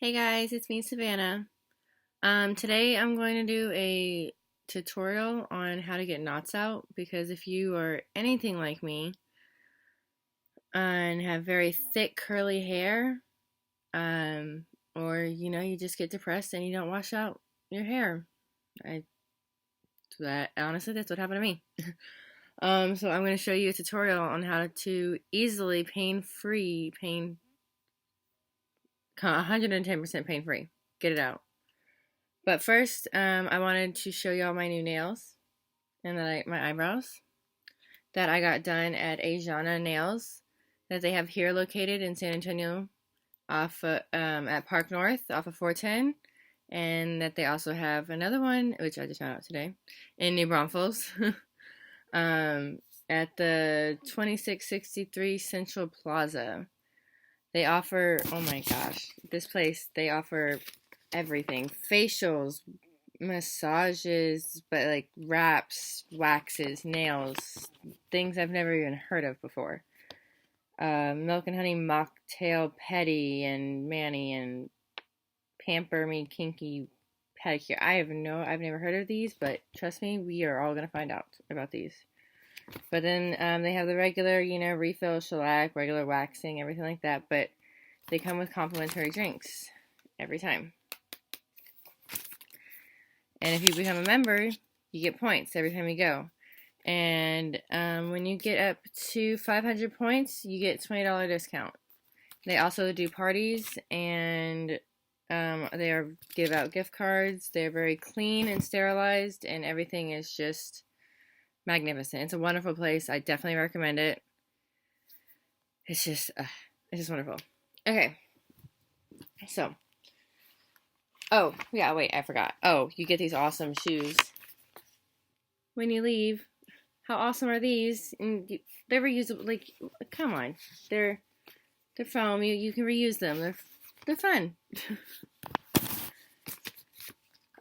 Hey guys, it's me, Savannah. Today I'm going to do a tutorial on how to get knots out because if you are anything like me and have very thick curly hair, or you just get depressed and you don't wash out your hair. I that honestly that's what happened to me. So I'm going to show you a tutorial on how to easily pain-free, 110% pain-free, get it out. But first, I wanted to show y'all my new nails and my eyebrows that I got done at Ajana Nails that they have here located in San Antonio at Park North off of 410, and that they also have another one, which I just found out today, in New Braunfels at the 2663 Central Plaza. They offer, oh my gosh, this place, they offer everything. Facials, massages, but like wraps, waxes, nails, things I've never even heard of before. Milk and honey mocktail pedi and mani and pamper me kinky pedicure. I've never heard of these, but trust me, we are all gonna find out about these. But then they have the regular, refill, shellac, regular waxing, everything like that. But they come with complimentary drinks every time. And if you become a member, you get points every time you go. And when you get up to 500 points, you get $20 discount. They also do parties, and they give out gift cards. They're very clean and sterilized, and everything is just magnificent. It's a wonderful place. I definitely recommend it. It's just wonderful. Okay, so. Oh, yeah, wait, I forgot. Oh, you get these awesome shoes when you leave. How awesome are these? And they're reusable. Like, come on, they're foam. You can reuse them. They're fun.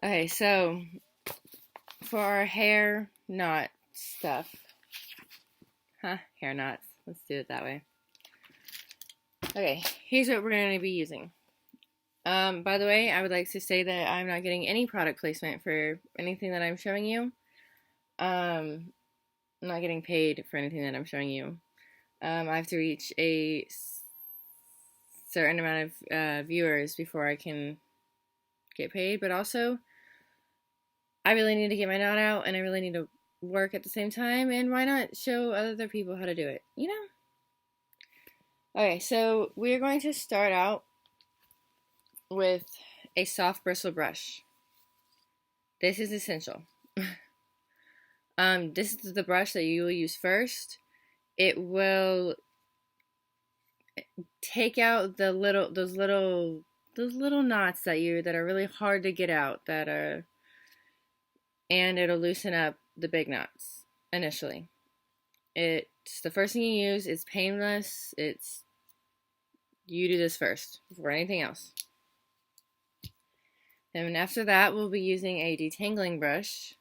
Okay, so for our hair knot stuff, hair knots. Let's do it that way. Okay, here's what we're going to be using. By the way, I would like to say that I'm not getting any product placement for anything that I'm showing you. I'm not getting paid for anything that I'm showing you. I have to reach a certain amount of viewers before I can get paid, but also I really need to get my knot out and I really need to work at the same time, and why not show other people how to do it, Okay, so we're going to start out with a soft bristle brush. This is essential. This is the brush that you will use first. It will take out those little knots that are really hard to get out, and it'll loosen up the big knots initially. It's the first thing you use. It's painless. You do this first before anything else. And after that, we'll be using a detangling brush.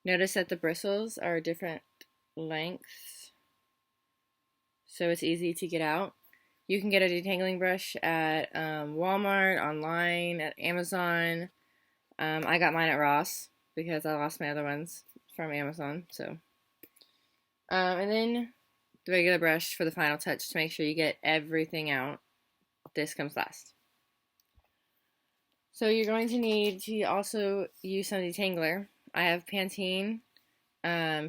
Notice that the bristles are different lengths, so it's easy to get out. You can get a detangling brush at Walmart, online, at Amazon. I got mine at Ross because I lost my other ones from Amazon. So, and then the regular brush for the final touch to make sure you get everything out. This comes last. So you're going to need to also use some detangler. I have Pantene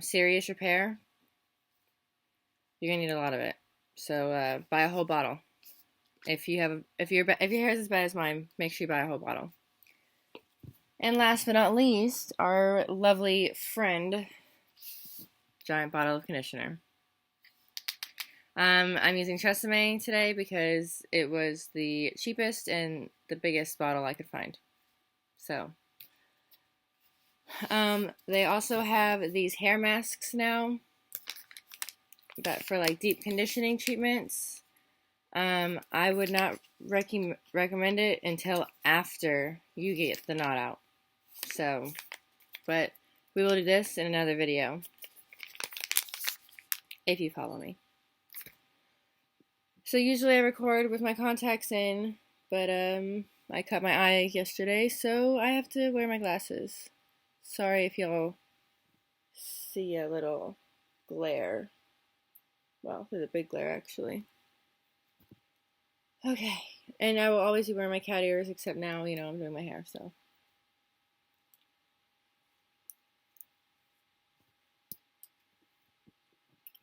Serious Repair. You're gonna need a lot of it, so buy a whole bottle. If your hair is as bad as mine, make sure you buy a whole bottle. And last but not least, our lovely friend, giant bottle of conditioner. I'm using Tresemme today because it was the cheapest and the biggest bottle I could find. So, they also have these hair masks now that for like deep conditioning treatments. I would not recommend it until after you get the knot out. So, but we will do this in another video if you follow me. So usually I record with my contacts in, but I cut my eye yesterday, so I have to wear my glasses. Sorry if y'all see a little glare. Well, there's a big glare actually. Okay, and I will always be wearing my cat ears, except now, I'm doing my hair, so.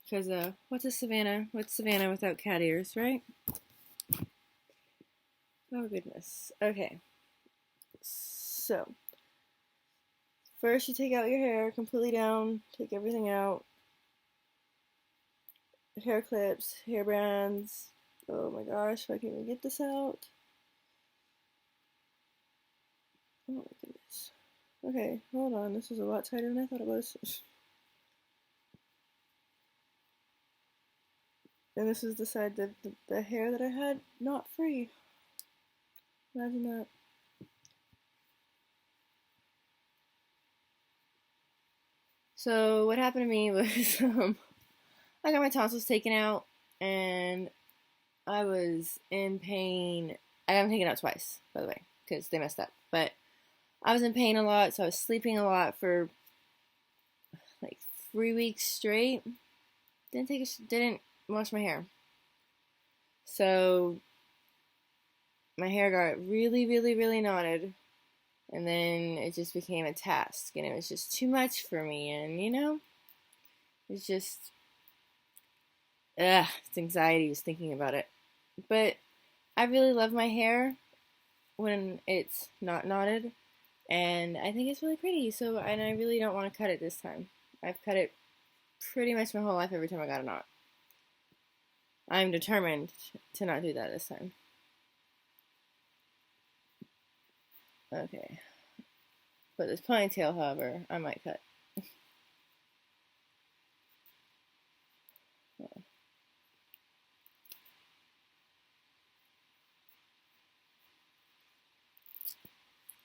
Because, what's Savannah without cat ears, right? Oh, goodness. Okay. So, first you take out your hair completely down, take everything out. Hair clips, hair bands. Oh my gosh, if I can even get this out. Oh my goodness. Okay, hold on. This is a lot tighter than I thought it was. And this is the side that the hair that I had not free. Imagine that. So what happened to me was I got my tonsils taken out and I was in pain. I got them taken out twice, by the way, because they messed up. But I was in pain a lot, so I was sleeping a lot for like 3 weeks straight. Didn't wash my hair. So my hair got really, really, really knotted. And then it just became a task. And it was just too much for me. And, it's just, it's anxiety just thinking about it. But I really love my hair when it's not knotted. And I think it's really pretty. So, and I really don't want to cut it this time. I've cut it pretty much my whole life every time I got a knot. I'm determined to not do that this time. Okay. But this ponytail, however, I might cut.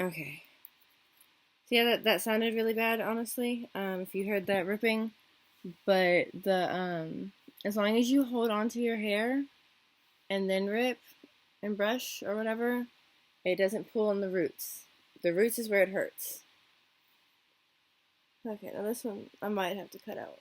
Okay. So yeah, that sounded really bad, honestly. If you heard that ripping, but as long as you hold on to your hair and then rip and brush or whatever, it doesn't pull on the roots. The roots is where it hurts. Okay, now this one I might have to cut out.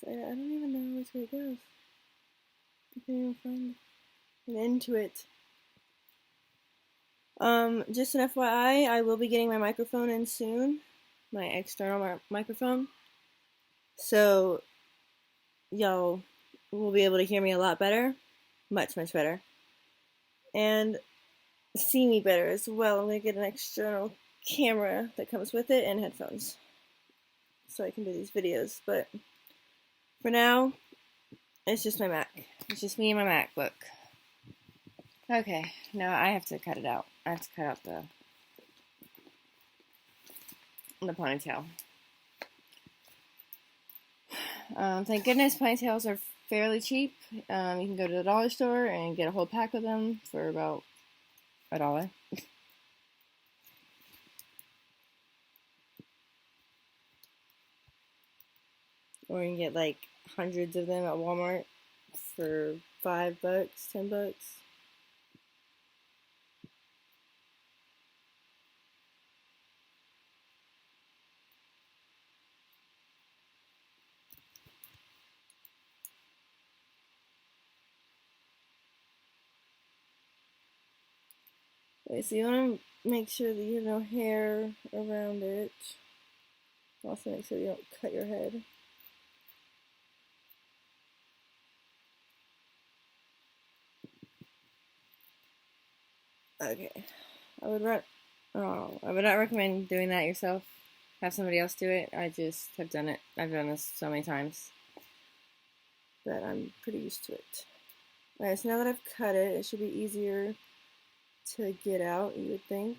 I don't even know which way it goes. I can't even find an end to it. Just an FYI, I will be getting my microphone in soon, my external microphone. So y'all will be able to hear me a lot better, much, much better, and see me better as well. I'm going to get an external camera that comes with it and headphones so I can do these videos, but for now, it's just my Mac. It's just me and my MacBook. Okay, now I have to cut it out. I have to cut out the ponytail. Thank goodness ponytails are fairly cheap. You can go to the dollar store and get a whole pack of them for about $1. Or you can get like hundreds of them at Walmart for $5, $10. Okay, so you want to make sure that you have no hair around it. Also make sure you don't cut your head. Okay, I would not recommend doing that yourself. Have somebody else do it. I just have done it. I've done this so many times that I'm pretty used to it. Alright, so now that I've cut it, it should be easier to get out, you would think.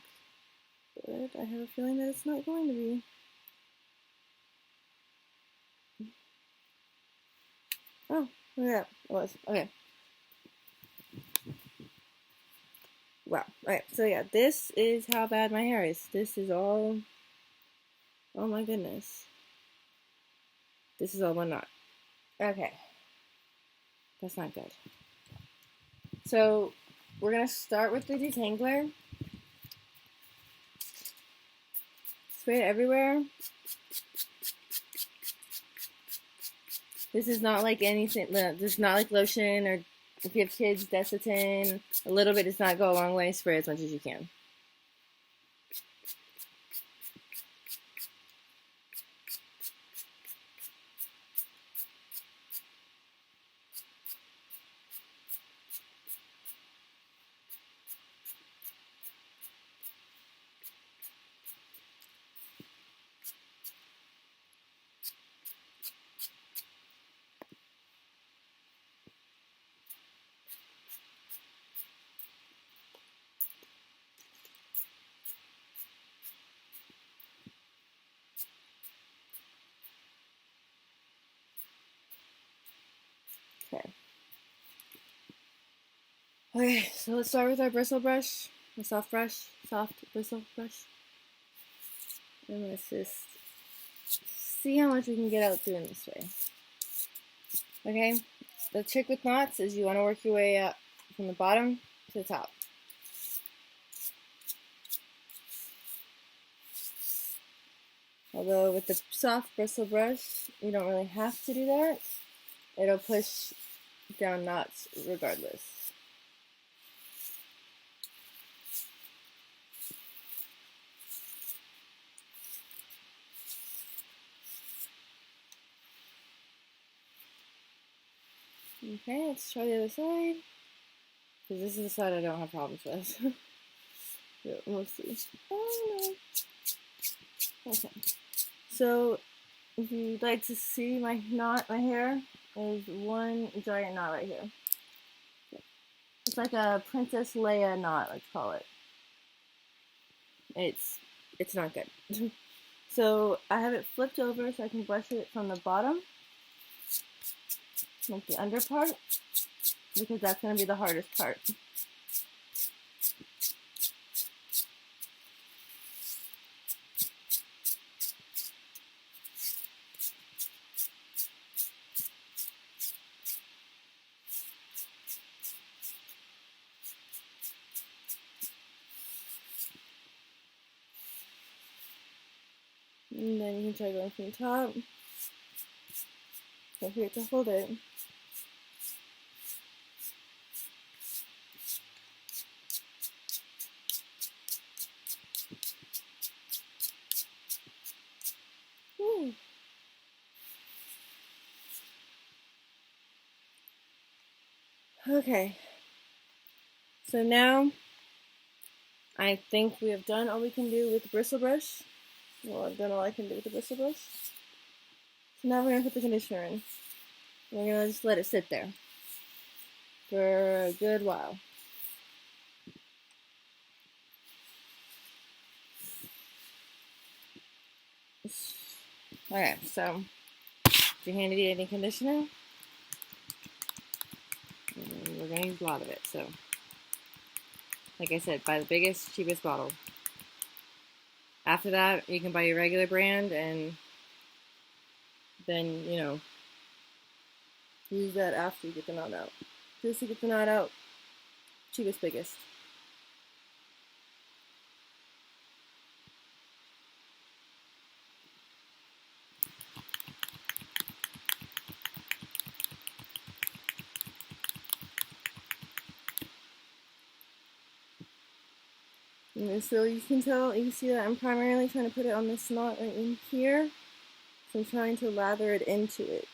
But I have a feeling that it's not going to be. Oh, yeah, it was. Okay. Wow. Alright, so yeah, this is how bad my hair is. This is all, oh my goodness. This is all one knot. Okay. That's not good. So we're gonna start with the detangler. Spray it everywhere. This is not like anything, this is not like lotion, or if you have kids, Desitin. A little bit does not go a long way. Spray as much as you can. Okay. Okay, so let's start with our bristle brush, a soft bristle brush. And let's just see how much we can get out doing this way. Okay, the trick with knots is you want to work your way up from the bottom to the top. Although with the soft bristle brush, you don't really have to do that. It'll push down knots regardless. Okay, let's try the other side. Because this is the side I don't have problems with. Yeah, we'll see. Oh no. Okay. So, if you'd like to see my knot, my hair, is one giant knot right here. It's like a Princess Leia knot, let's call it. It's not good. So I have it flipped over so I can brush it from the bottom, like the under part, because that's going to be the hardest part. And then you can try going from the top. Don't forget to hold it. Woo. Okay. So now I think we have done all we can do with the bristle brush. Well, I've done all I can do with the bristle brush. So now we're going to put the conditioner in. We're going to just let it sit there for a good while. Okay, so do you handy dandy conditioner? And we're going to use a lot of it, so like I said, buy the biggest, cheapest bottle. After that, you can buy your regular brand and then, you know, use that after you get the knot out. Just to get the knot out, cheapest, biggest. And so you can tell, you can see that I'm primarily trying to put it on this knot right in here. So I'm trying to lather it into it.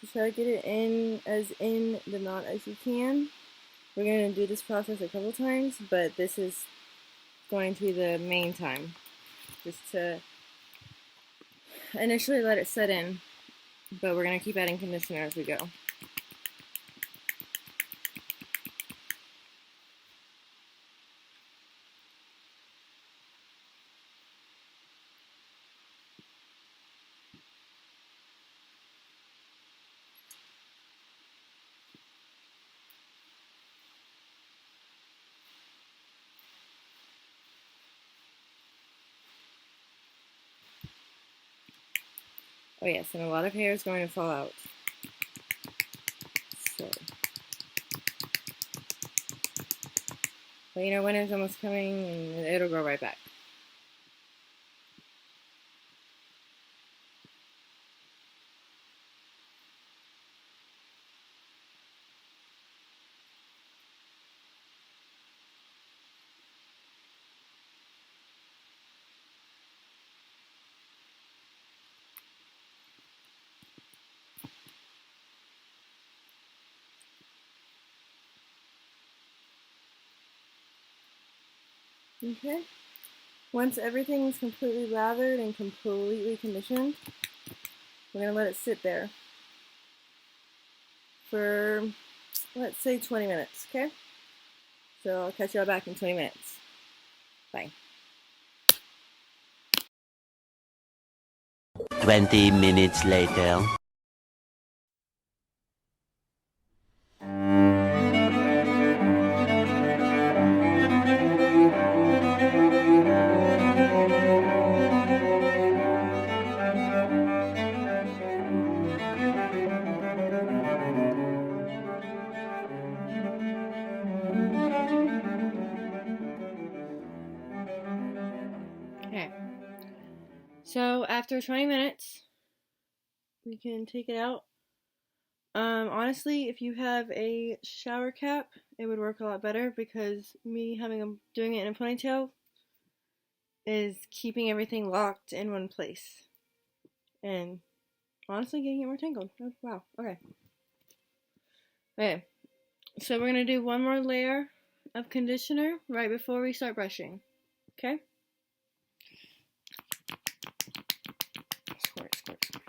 So try to get it in the knot as you can. We're going to do this process a couple times, but this is going to be the main time. Just to initially let it set in, but we're going to keep adding conditioner as we go. Oh yes, and a lot of hair is going to fall out. So, but you know, winter's almost coming and it'll grow right back. Okay. Once everything is completely lathered and completely conditioned, we're going to let it sit there for, let's say, 20 minutes, okay? So I'll catch y'all back in 20 minutes. Bye. 20 minutes later. Okay. So after 20 minutes, we can take it out. Honestly, if you have a shower cap, it would work a lot better because me doing it in a ponytail is keeping everything locked in one place. And honestly, getting it more tangled. Oh, wow. Okay. Okay. So we're gonna do one more layer of conditioner right before we start brushing. Okay? Squirt, squirt, squirt.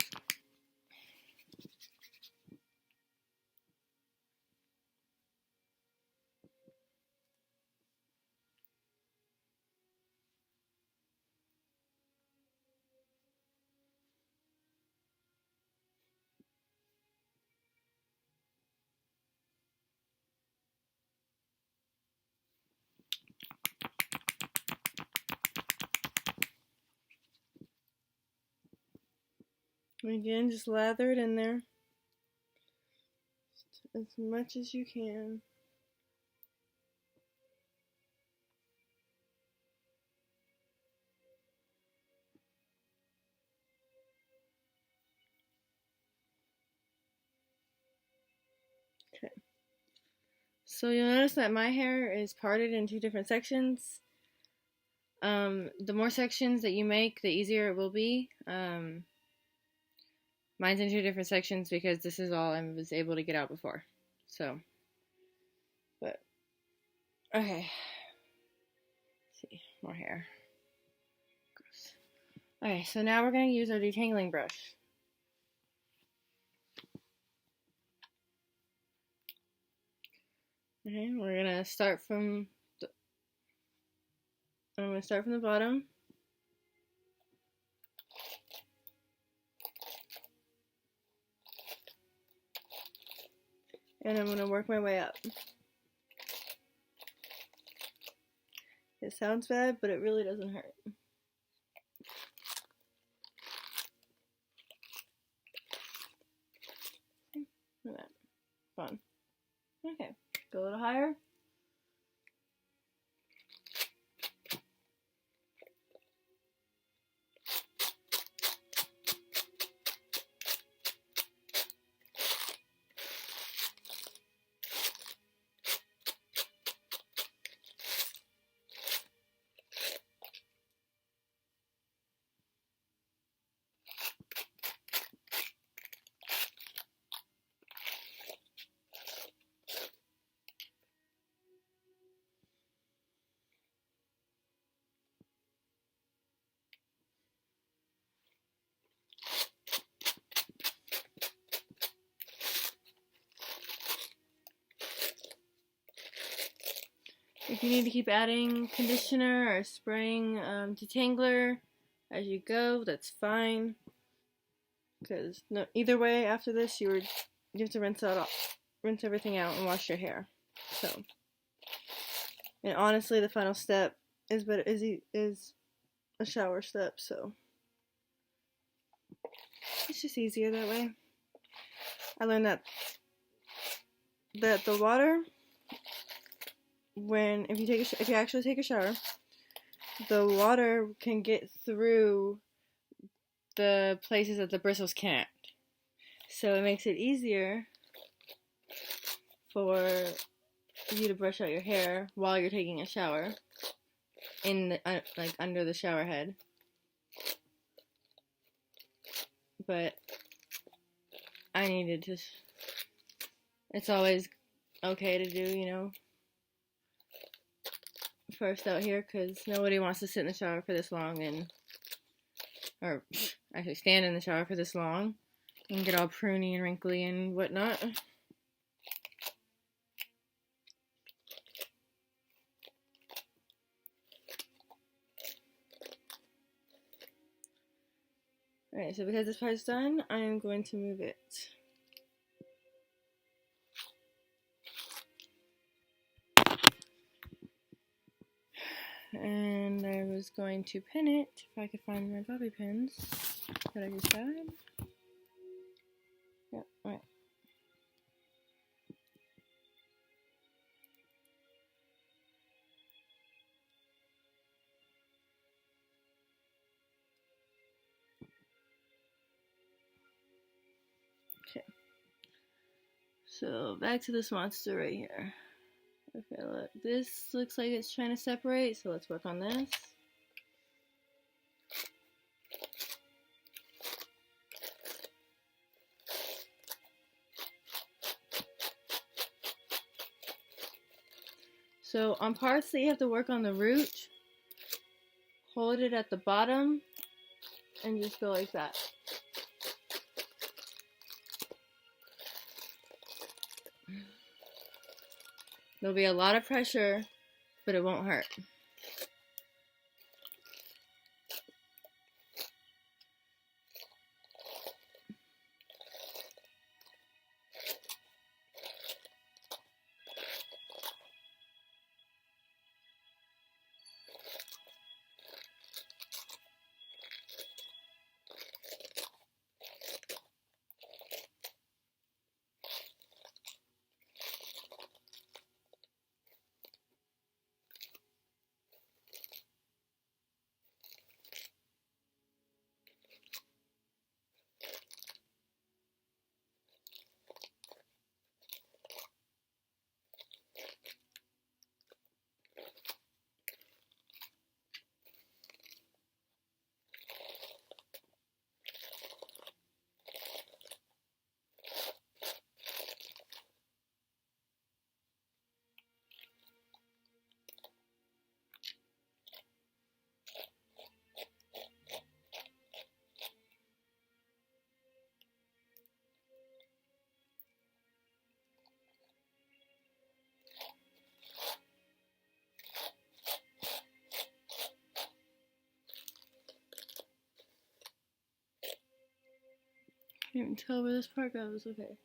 Again, just lather it in there as much as you can. Okay. So you'll notice that my hair is parted in two different sections. The more sections that you make, the easier it will be. Mine's in two different sections because this is all I was able to get out before. So, but, okay. Let's see, more hair. Gross. Okay, so now we're going to use our detangling brush. Okay, we're going to start from I'm going to start from the bottom. And I'm going to work my way up. It sounds bad, but it really doesn't hurt. Look at that. Fun. Okay, go a little higher. If you need to keep adding conditioner or spraying detangler as you go, that's fine. Because either way, after this, you have to rinse everything out and wash your hair. So, and honestly, the final step is a shower step. So, it's just easier that way. I learned that the water, if you actually take a shower, the water can get through the places that the bristles can't. So it makes it easier for you to brush out your hair while you're taking a shower, like under the shower head. But I needed to. It's always okay to do, first out here, because nobody wants to sit in the shower for this long or actually stand in the shower for this long and get all pruny and wrinkly and whatnot. Alright, so because this part's done, I am going to move it. And I was going to pin it, if I could find my bobby pins that I just had. Yep, alright. Okay. So back to this monster right here. Okay, look, this looks like it's trying to separate, so let's work on this. So on parts that you have to work on the root, hold it at the bottom and just go like that. There'll be a lot of pressure, but it won't hurt. Can't even tell where this part goes. Okay.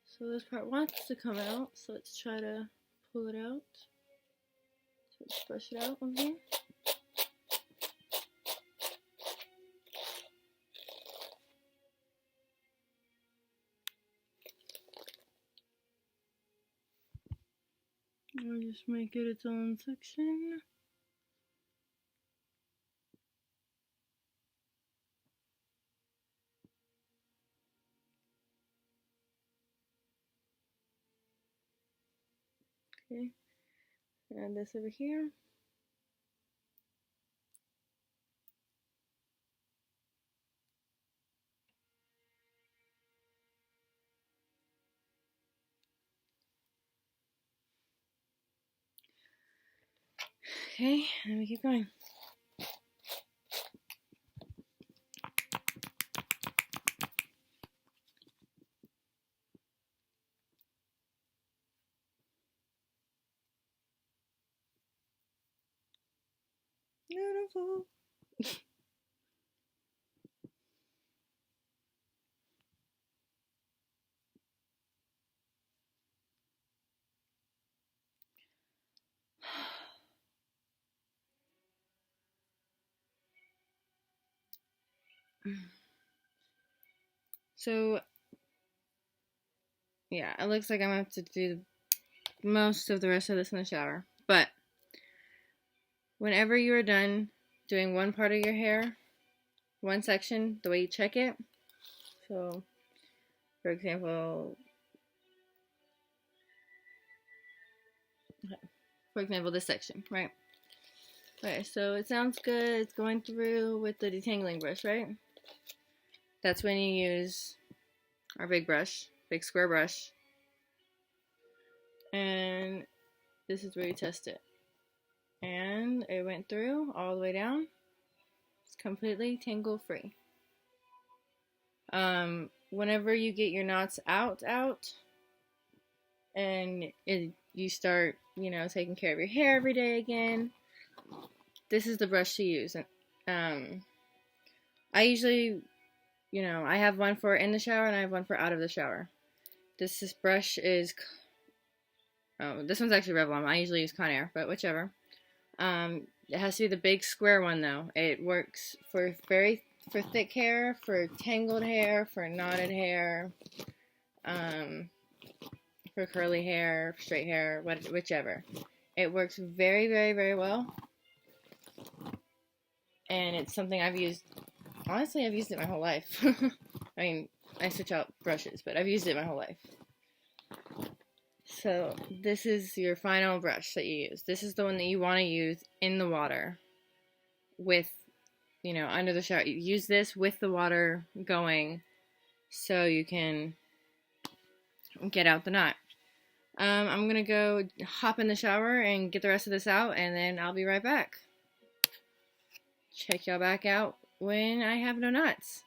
So this part wants to come out, so let's try to pull it out. So let's brush it out on here. We'll just make it its own section. Okay, add this over here. Okay, and we keep going. Beautiful. So, yeah, it looks like I'm going to have to do most of the rest of this in the shower. But, whenever you are done doing one part of your hair, one section, the way you check it, so, for example, this section, right? Okay, so it sounds good. It's going through with the detangling brush, right? That's when you use our big brush, big square brush. And this is where you test it. And it went through all the way down. It's completely tangle free. Whenever you get your knots out, and you start, taking care of your hair every day again, this is the brush to use. I usually, I have one for in the shower and I have one for out of the shower. This brush is, this one's actually Revlon. I usually use Conair, but whichever. It has to be the big square one though. It works for thick hair, for tangled hair, for knotted hair, for curly hair, straight hair, whichever. It works very, very, very well. And it's something I've used, honestly, I've used it my whole life. I mean, I switch out brushes, but I've used it my whole life. So, this is your final brush that you use. This is the one that you want to use in the water with, under the shower. You use this with the water going so you can get out the knot. I'm going to go hop in the shower and get the rest of this out, and then I'll be right back. Check y'all back out when I have no knots.